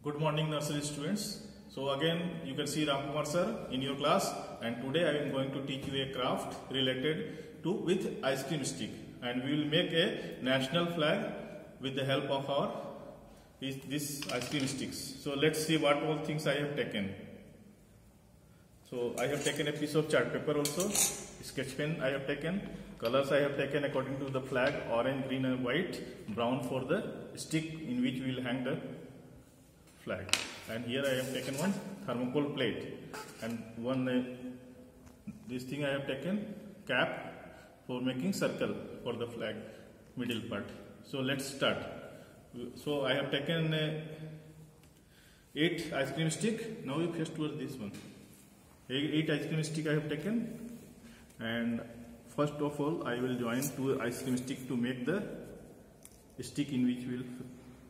Good morning, nursery students. So again you can see Ramkumar sir in your class, and today I am going to teach you a craft related to with ice cream stick, and we will make a national flag with the help of our this ice cream sticks. So let's see what all things I have taken. So I have taken a piece of chart paper also, sketch pen I have taken, colors I have taken according to the flag, orange, green and white, brown for the stick in which we will hang the flag. And here I have taken one thermocol plate, and one this thing I have taken cap for making circle for the flag middle part. So let's start. So I have taken 8 ice cream stick. Now you face towards this one. 8 ice cream stick I have taken, and first of all I will join 2 ice cream stick to make the stick in which we will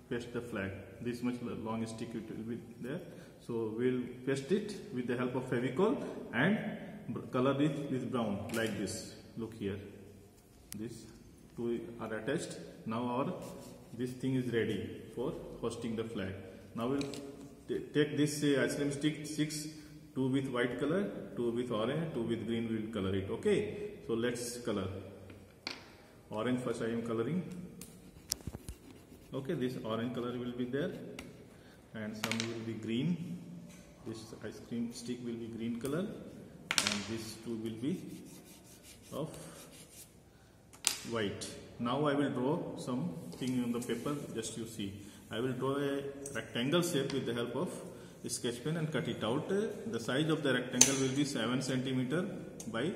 paste the flag. This much long stick it will be there. So we will paste it with the help of Fevicol and color it with brown like this. Look here. These 2 are attached. Now our this thing is ready for hosting the flag. Now we will take this ice cream stick 6, 2 with white color, 2 with orange, 2 with green. We will color it. Okay. So let's color. Orange first I am coloring. Okay, this orange color will be there, and some will be green. This ice cream stick will be green color, and these 2 will be of white. Now I will draw something on the paper. Just you see, I will draw a rectangle shape with the help of a sketch pen and cut it out. The size of the rectangle will be 7 cm by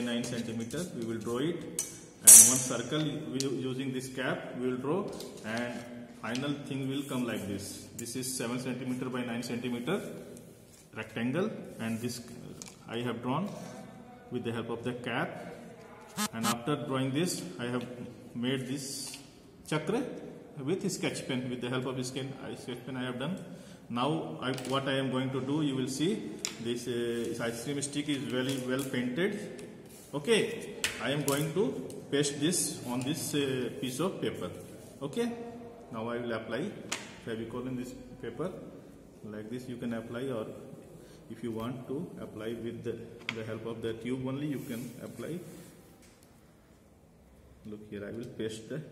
9 cm. We will draw it. And one circle using this cap we will draw, and final thing will come like this. This is 7 cm by 9 cm rectangle, and this I have drawn with the help of the cap. And after drawing this, I have made this chakra with sketch pen. With the help of sketch pen I have done. Now what I am going to do, you will see this ice cream stick is very well painted. Okay, I am going to paste this on this piece of paper. Okay, now I will apply Fevicol in this paper like this. You can apply, or if you want to apply with the help of the tube only, you can apply. Look here, I will paste the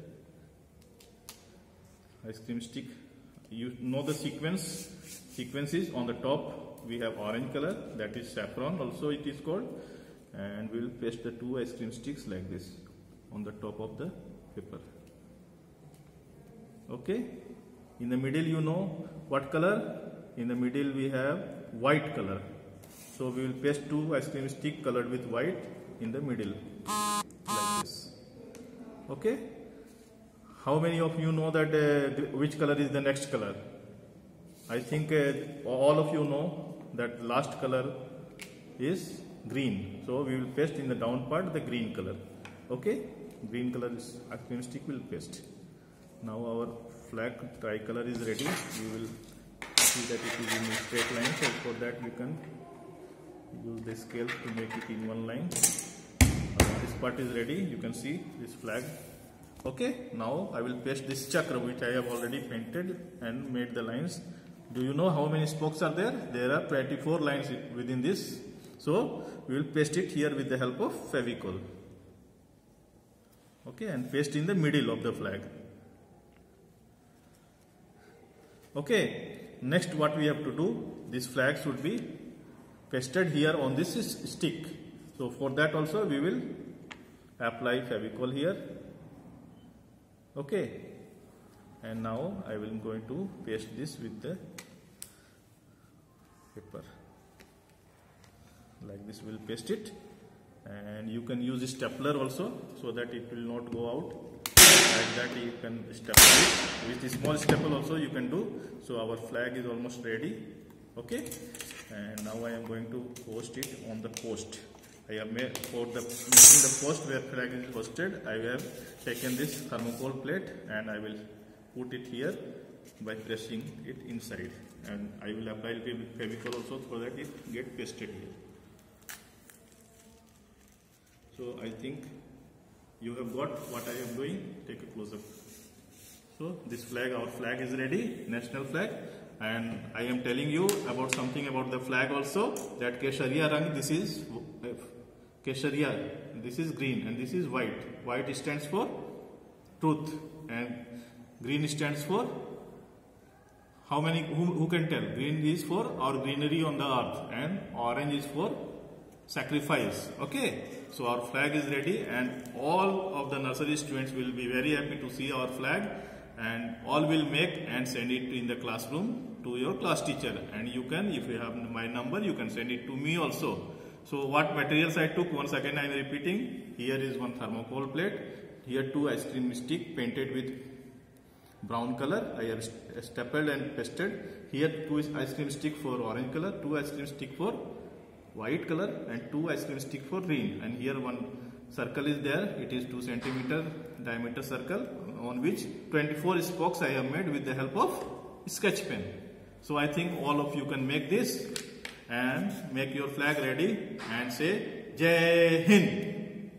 ice cream stick. You know the sequence is on the top we have orange color, that is saffron also it is called, and we will paste the 2 ice cream sticks like this on the top of the paper. Okay, in the middle you know what color? In the middle we have white color, so we will paste 2 ice cream stick colored with white in the middle like this. Okay, how many of you know that which color is the next color? I think all of you know that last color is green, so we will paste in the down part the green color. Okay, green color is ice cream stick will paste. Now our flag tricolor is ready. We will see that it is in a straight line, so for that we can use the scale to make it in one line. This part is ready. You can see this flag. Okay, now I will paste this chakra which I have already painted and made the lines. Do you know how many spokes are there? There are 24 lines within this. So we will paste it here with the help of Fevicol. Okay, and paste in the middle of the flag. Okay, next what we have to do, this flag should be pasted here on this stick. So for that also we will apply Fevicol here. Okay, and now I will going to paste this with the paper. Like this we will paste it, and you can use a stapler also so that it will not go out. Like that you can staple it. With a small staple also you can do. So our flag is almost ready. Okay, and now I am going to post it on the post. I have made for the making the post where flag is posted. I have taken this thermocol plate and I will put it here by pressing it inside, and I will apply it with Fevicol also so that it get pasted here. So I think you have got what I am doing. Take a close up. So this flag, our flag is ready, national flag. And I am telling you about something about the flag also, that Keshariya Rang, this is Keshariya, this is green and this is white. White stands for truth and green stands for, how many, who can tell? Green is for our greenery on the earth and orange is for sacrifice. Okay, so our flag is ready and all of the nursery students will be very happy to see our flag, and all will make and send it in the classroom to your class teacher. And you can, if you have my number, you can send it to me also. So what materials I took, once again I am repeating. Here is one thermocol plate, here 2 ice cream stick painted with brown color, I have stapled and pasted. Here 2 ice cream stick for orange color, 2 ice cream stick for white color and 2 ice cream stick for green. And here one circle is there, it is 2 centimeter diameter circle on which 24 spokes I have made with the help of sketch pen. So I think all of you can make this and make your flag ready and say Jai Hind.